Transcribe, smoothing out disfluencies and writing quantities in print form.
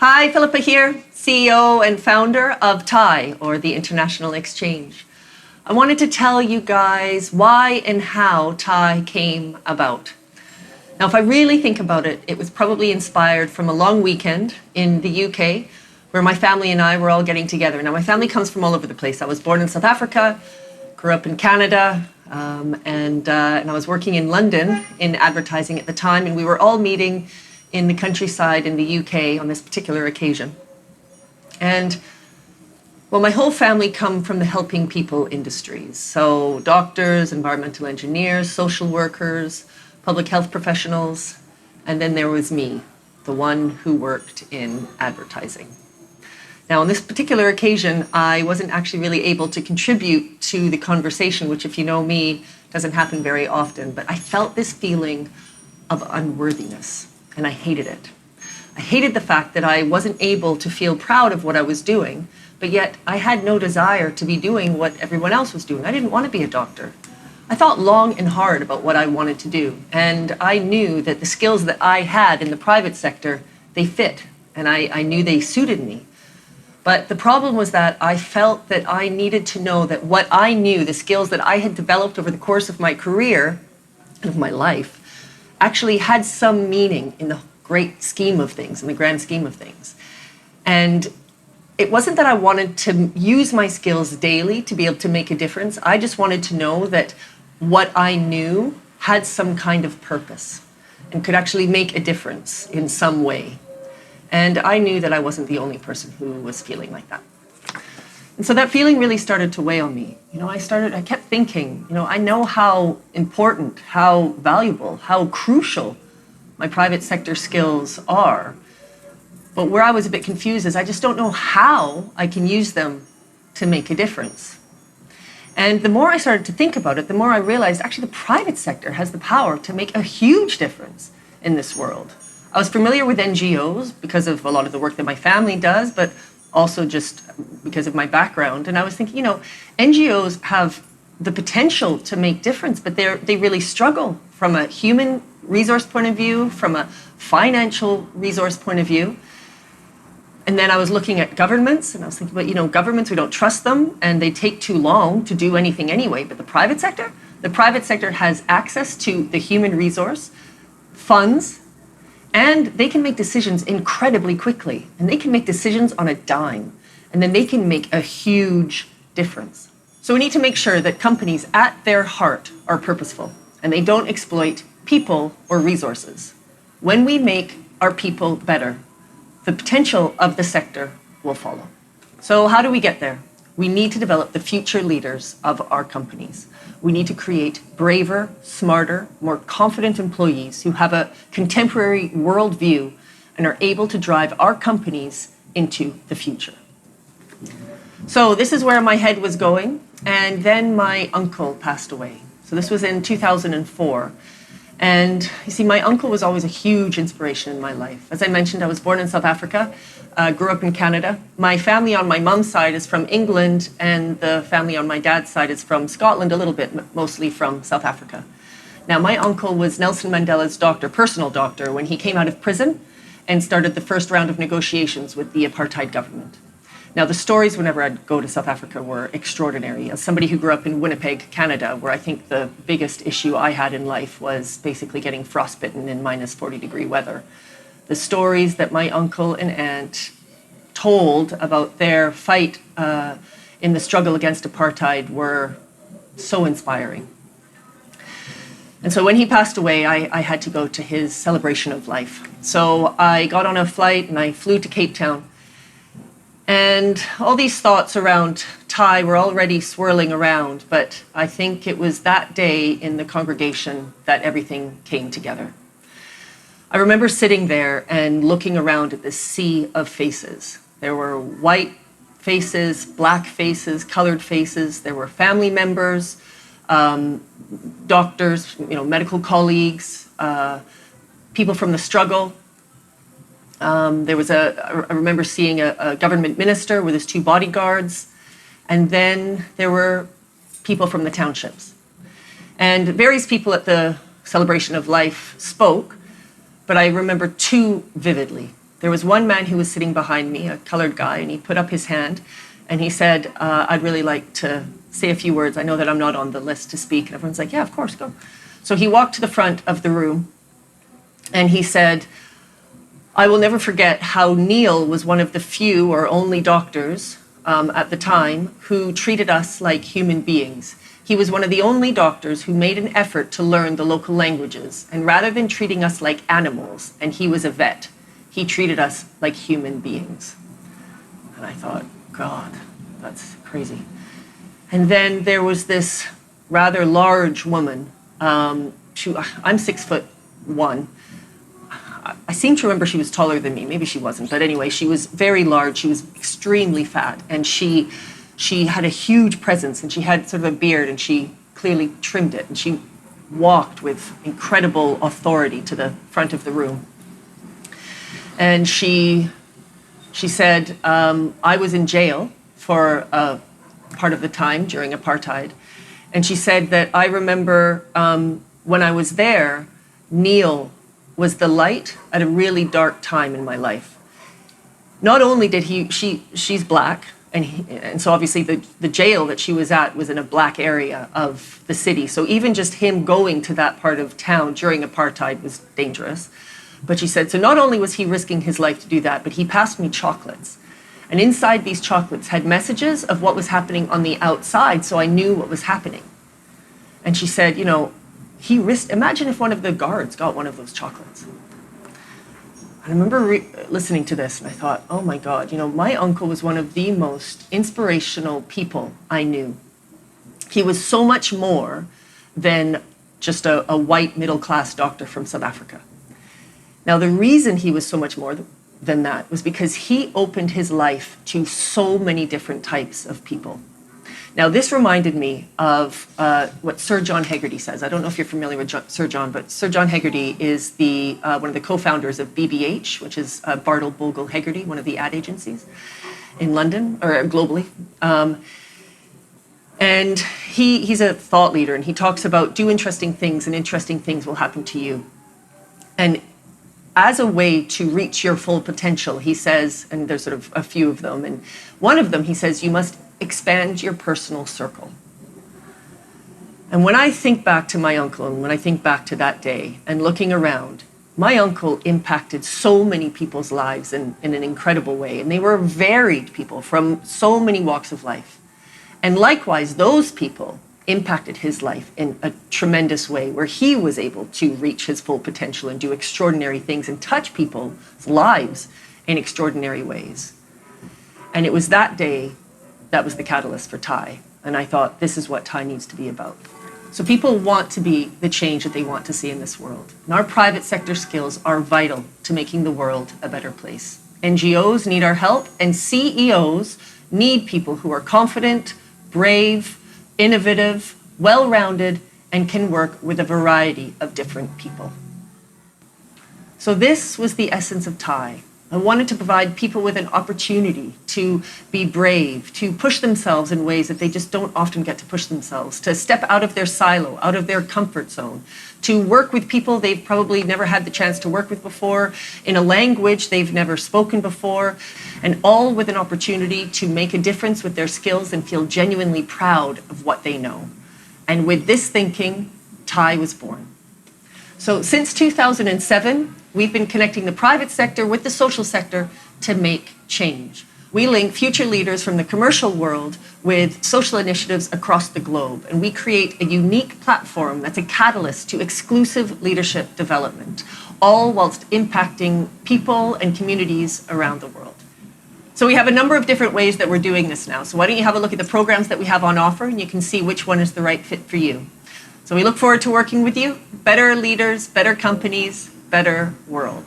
Hi, Philippa here, CEO and founder of TIE, or the International Exchange. I wanted to tell you guys why and how TIE came about. Now, if I really think about it, it was probably inspired from a long weekend in the UK where my family and I were all getting together. Now, my family comes from all over the place. I was born in South Africa, grew up in Canada, and I was working in London in advertising at the time, and we were all meeting in the countryside in the UK on this particular occasion. And well, my whole family come from the helping people industries. So doctors, environmental engineers, social workers, public health professionals, and then there was me, the one who worked in advertising. Now, on this particular occasion, I wasn't actually really able to contribute to the conversation, which, if you know me, doesn't happen very often, but I felt this feeling of unworthiness. And I hated it. I hated the fact that I wasn't able to feel proud of what I was doing, but yet I had no desire to be doing what everyone else was doing. I didn't want to be a doctor. I thought long and hard about what I wanted to do, and I knew that the skills that I had in the private sector, they fit, and I knew they suited me. But the problem was that I felt that I needed to know that what I knew, the skills that I had developed over the course of my career, of my life, actually had some meaning in the great scheme of things, in the grand scheme of things. And it wasn't that I wanted to use my skills daily to be able to make a difference. I just wanted to know that what I knew had some kind of purpose and could actually make a difference in some way. And I knew that I wasn't the only person who was feeling like that. And so that feeling really started to weigh on me. I kept thinking, I know how important, how valuable, how crucial my private sector skills are. But where I was a bit confused is I just don't know how I can use them to make a difference. And the more I started to think about it, the more I realized actually the private sector has the power to make a huge difference in this world. I was familiar with NGOs because of a lot of the work that my family does, but also just because of my background. And I was thinking, NGOs have the potential to make difference, but they really struggle from a human resource point of view, from a financial resource point of view. And then I was looking at governments, and I was thinking, but governments, we don't trust them, and they take too long to do anything anyway. But the private sector has access to the human resource, funds, and they can make decisions incredibly quickly. And they can make decisions on a dime. And then they can make a huge difference. So we need to make sure that companies at their heart are purposeful and they don't exploit people or resources. When we make our people better, the potential of the sector will follow. So how do we get there? We need to develop the future leaders of our companies. We need to create braver, smarter, more confident employees who have a contemporary worldview and are able to drive our companies into the future. So this is where my head was going. And then my uncle passed away. So this was in 2004. And you see, my uncle was always a huge inspiration in my life. As I mentioned, I was born in South Africa, grew up in Canada. My family on my mom's side is from England, and the family on my dad's side is from Scotland, a little bit, mostly from South Africa. Now, my uncle was Nelson Mandela's doctor, personal doctor, when he came out of prison and started the first round of negotiations with the apartheid government. Now, the stories whenever I'd go to South Africa were extraordinary. As somebody who grew up in Winnipeg, Canada, where I think the biggest issue I had in life was basically getting frostbitten in minus 40-degree weather. The stories that my uncle and aunt told about their fight in the struggle against apartheid were so inspiring. And so when he passed away, I had to go to his celebration of life. So I got on a flight and I flew to Cape Town. And all these thoughts around TIE were already swirling around, but I think it was that day in the congregation that everything came together. I remember sitting there and looking around at this sea of faces. There were white faces, black faces, colored faces. There were family members, doctors, medical colleagues, people from the struggle. I remember seeing a government minister with his two bodyguards, and then there were people from the townships. And various people at the celebration of life spoke, but I remember two vividly. There was one man who was sitting behind me, a colored guy, and he put up his hand and he said, I'd really like to say a few words. I know that I'm not on the list to speak. And everyone's like, yeah, of course, go. So he walked to the front of the room and he said, I will never forget how Neil was one of the few or only doctors at the time who treated us like human beings. He was one of the only doctors who made an effort to learn the local languages. And rather than treating us like animals, and he was a vet, he treated us like human beings. And I thought, God, that's crazy. And then there was this rather large woman. I'm 6'1". I seem to remember she was taller than me. Maybe she wasn't. But anyway, she was very large. She was extremely fat. And she had a huge presence. And she had sort of a beard. And she clearly trimmed it. And she walked with incredible authority to the front of the room. And she said, I was in jail for part of the time during apartheid. And she said that I remember when I was there, Neil was the light at a really dark time in my life. Not only did she's black, and so obviously the jail that she was at was in a black area of the city. So even just him going to that part of town during apartheid was dangerous. But she said, so not only was he risking his life to do that, but he passed me chocolates. And inside these chocolates had messages of what was happening on the outside, so I knew what was happening. And she said, you know, imagine if one of the guards got one of those chocolates. I remember listening to this and I thought, oh my God, you know, my uncle was one of the most inspirational people I knew. He was so much more than just a white middle-class doctor from South Africa. Now, the reason he was so much more than that was because he opened his life to so many different types of people. Now, this reminded me of what Sir John Hegarty says. I don't know if you're familiar with Sir John, but Sir John Hegarty is one of the co-founders of BBH, which is Bartle Bogle Hegarty, one of the ad agencies in London, or globally. And he's a thought leader, and he talks about do interesting things, and interesting things will happen to you. And as a way to reach your full potential, he says, and there's sort of a few of them, and one of them, he says, you must expand your personal circle. And when I think back to my uncle, and when I think back to that day, and looking around, my uncle impacted so many people's lives in an incredible way, and they were varied people from so many walks of life. And likewise, those people impacted his life in a tremendous way, where he was able to reach his full potential and do extraordinary things and touch people's lives in extraordinary ways. And it was that day that was the catalyst for TIE. And I thought, this is what TIE needs to be about. So people want to be the change that they want to see in this world. And our private sector skills are vital to making the world a better place. NGOs need our help, and CEOs need people who are confident, brave, innovative, well-rounded, and can work with a variety of different people. So this was the essence of TIE. I wanted to provide people with an opportunity to be brave, to push themselves in ways that they just don't often get to push themselves, to step out of their silo, out of their comfort zone, to work with people they've probably never had the chance to work with before, in a language they've never spoken before, and all with an opportunity to make a difference with their skills and feel genuinely proud of what they know. And with this thinking, TIE was born. So since 2007, we've been connecting the private sector with the social sector to make change. We link future leaders from the commercial world with social initiatives across the globe, and we create a unique platform that's a catalyst to exclusive leadership development, all whilst impacting people and communities around the world. So we have a number of different ways that we're doing this now. So why don't you have a look at the programs that we have on offer, and you can see which one is the right fit for you. So we look forward to working with you. Better leaders, better companies, better world.